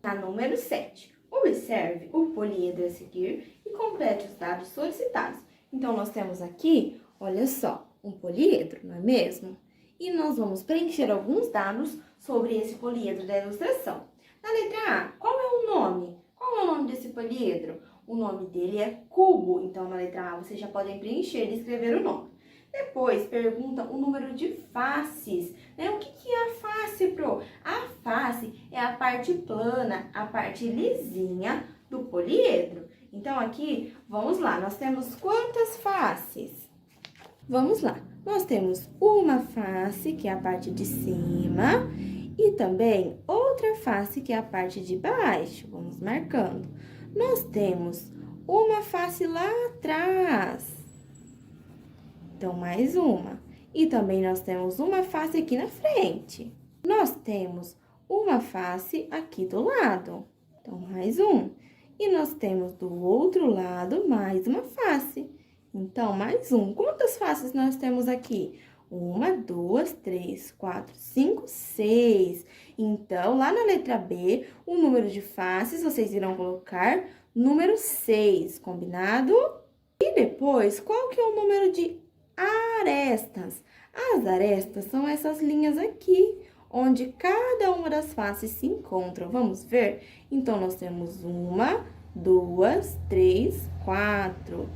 Na número 7, observe o poliedro a seguir e complete os dados solicitados. Então, nós temos aqui, olha só, um poliedro, não é mesmo? E nós vamos preencher alguns dados sobre esse poliedro da ilustração. Na letra A, qual é o nome? Qual é o nome desse poliedro? O nome dele é cubo, então na letra A vocês já podem preencher e escrever o nome. Depois, pergunta o número de faces, né? O que é a face, Pro? A face é a parte plana, a parte lisinha do poliedro. Então, aqui, vamos lá, nós temos quantas faces? Vamos lá, nós temos uma face, que é a parte de cima, e também outra face, que é a parte de baixo. Vamos marcando. Nós temos uma face lá atrás. Então, mais uma. E também nós temos uma face aqui na frente. Nós temos uma face aqui do lado. Então, mais um. E nós temos do outro lado mais uma face. Então, mais um. Quantas faces nós temos aqui? 1, 2, 3, 4, 5, 6. Então, lá na letra B, o número de faces, vocês irão colocar número 6, combinado? E depois, qual que é o número de arestas? As arestas são essas linhas aqui, onde cada uma das faces se encontram. Vamos ver? Então, nós temos 1, 2, 3, 4,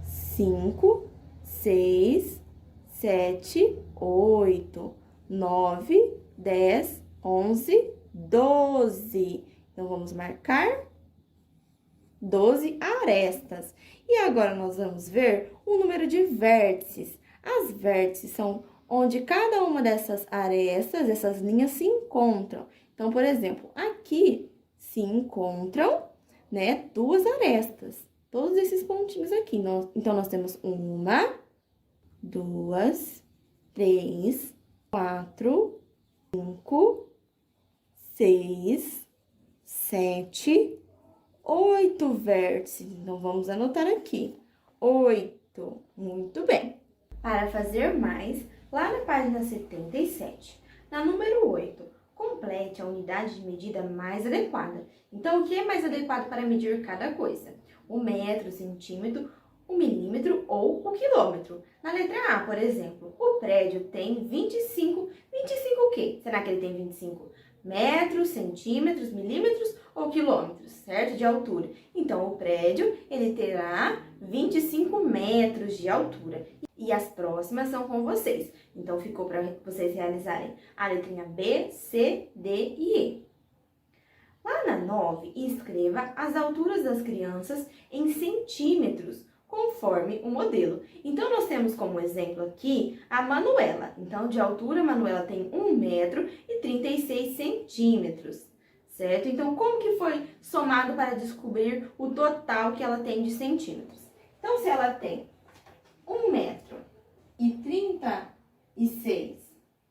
5, 6, 7, 8, 9, 10, 11, 12. Então, vamos marcar 12 arestas. E agora, nós vamos ver o número de vértices. As vértices são onde cada uma dessas arestas, essas linhas, se encontram. Então, por exemplo, aqui se encontram, né, duas arestas. Todos esses pontinhos aqui. Então, nós temos 1, 2, 3, 4, 5, 6, 7, 8 vértices. Então, vamos anotar aqui. 8. Muito bem. Para fazer mais, lá na página 77, na número 8, complete a unidade de medida mais adequada. Então, o que é mais adequado para medir cada coisa? O metro, o centímetro, o milímetro ou o quilômetro. Na letra A, por exemplo, o prédio tem 25 o quê? Será que ele tem 25 metros, centímetros, milímetros ou quilômetros, certo? De altura. Então, o prédio, ele terá 25 metros de altura. E as próximas são com vocês. Então, ficou para vocês realizarem a letrinha B, C, D e E. Lá na 9, escreva as alturas das crianças em centímetros, conforme o modelo. Então, nós temos como exemplo aqui a Manuela. Então, de altura, a Manuela tem 1 metro e 36 centímetros, certo? Então, como que foi somado para descobrir o total que ela tem de centímetros? Então, se ela tem 1 metro e 36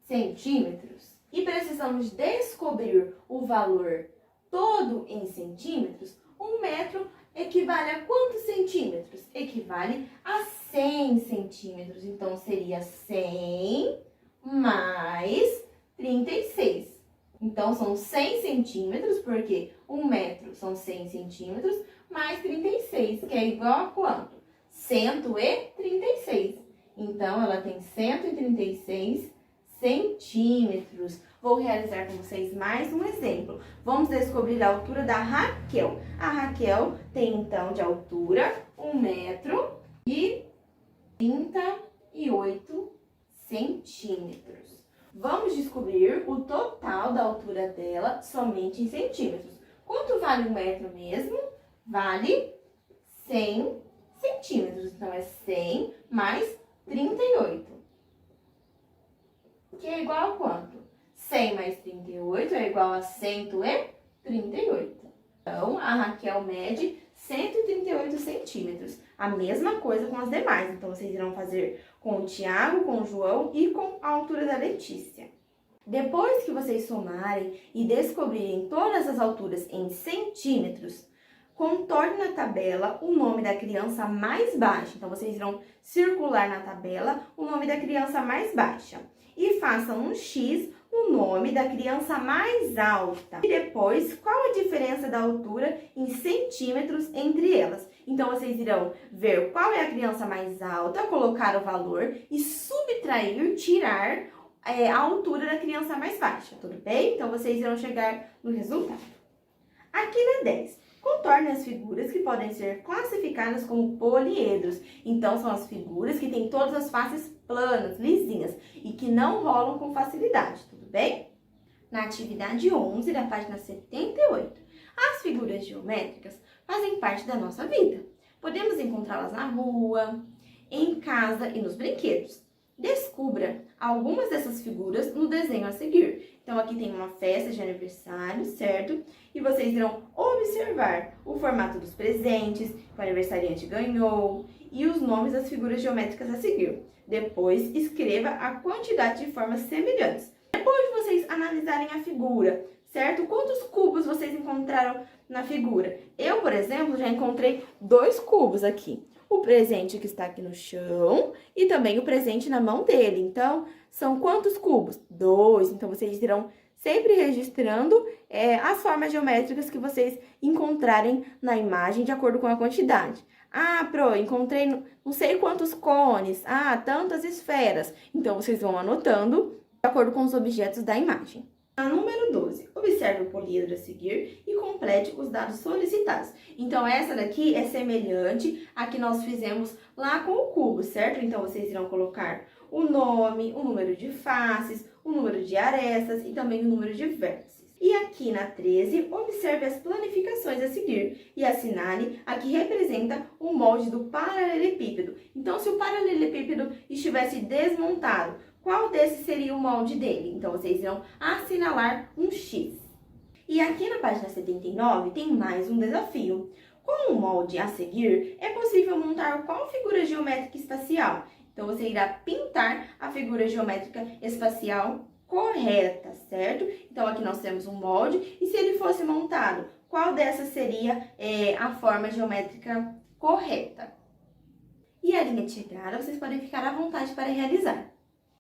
centímetros e precisamos descobrir o valor todo em centímetros, 1 metro equivale a quantos centímetros? Equivale a 100 centímetros. Então, seria 100 mais 36. Então, são 100 centímetros, porque 1 metro são 100 centímetros, mais 36, que é igual a quanto? 136. Então, ela tem 136 centímetros. Vou realizar com vocês mais um exemplo. Vamos descobrir a altura da Raquel. A Raquel tem, então, de altura 1 metro e 38 centímetros. Vamos descobrir o total da altura dela somente em centímetros. Quanto vale 1 metro mesmo? Vale 100 centímetros. Então, é 100 mais 38. Que é igual a quanto? 100 mais 38 é igual a 138. Então, a Raquel mede 138 centímetros. A mesma coisa com as demais. Então, vocês irão fazer com o Tiago, com o João e com a altura da Letícia. Depois que vocês somarem e descobrirem todas as alturas em centímetros, contorne na tabela o nome da criança mais baixa. Então, vocês irão circular na tabela o nome da criança mais baixa. E façam um X o nome da criança mais alta. E depois, qual a diferença da altura em centímetros entre elas. Então, vocês irão ver qual é a criança mais alta, colocar o valor e subtrair, tirar a altura da criança mais baixa, tudo bem? Então, vocês irão chegar no resultado. Aqui na 10, contorne as figuras que podem ser classificadas como poliedros. Então, são as figuras que têm todas as faces planas, lisinhas e que não rolam com facilidade, tudo bem? Na atividade 11, da página 78, as figuras geométricas fazem parte da nossa vida. Podemos encontrá-las na rua, em casa e nos brinquedos. Descubra algumas dessas figuras no desenho a seguir. Então, aqui tem uma festa de aniversário, certo? E vocês irão observar o formato dos presentes que o aniversariante ganhou e os nomes das figuras geométricas a seguir. Depois, escreva a quantidade de formas semelhantes. Depois de vocês analisarem a figura, certo? Quantos cubos vocês encontraram na figura? Eu, por exemplo, já encontrei 2 cubos aqui. O presente que está aqui no chão e também o presente na mão dele. Então, são quantos cubos? 2. Então, vocês irão sempre registrando as formas geométricas que vocês encontrarem na imagem de acordo com a quantidade. Ah, encontrei não sei quantos cones. Ah, tantas esferas. Então, vocês vão anotando de acordo com os objetos da imagem. A número 12, observe o poliedro a seguir e complete os dados solicitados. Então, essa daqui é semelhante à que nós fizemos lá com o cubo, certo? Então, vocês irão colocar o nome, o número de faces, o número de arestas e também o número de vértices. E aqui na 13, observe as planificações a seguir e assinale a que representa o molde do paralelepípedo. Então, se o paralelepípedo estivesse desmontado, qual desses seria o molde dele? Então, vocês irão assinalar um X. E aqui na página 79 tem mais um desafio. Com o molde a seguir, é possível montar qual figura geométrica espacial? Então, você irá pintar a figura geométrica espacial correta, certo? Então, aqui nós temos um molde. E se ele fosse montado, qual dessas seria a forma geométrica correta? E a linha de chegada, vocês podem ficar à vontade para realizar.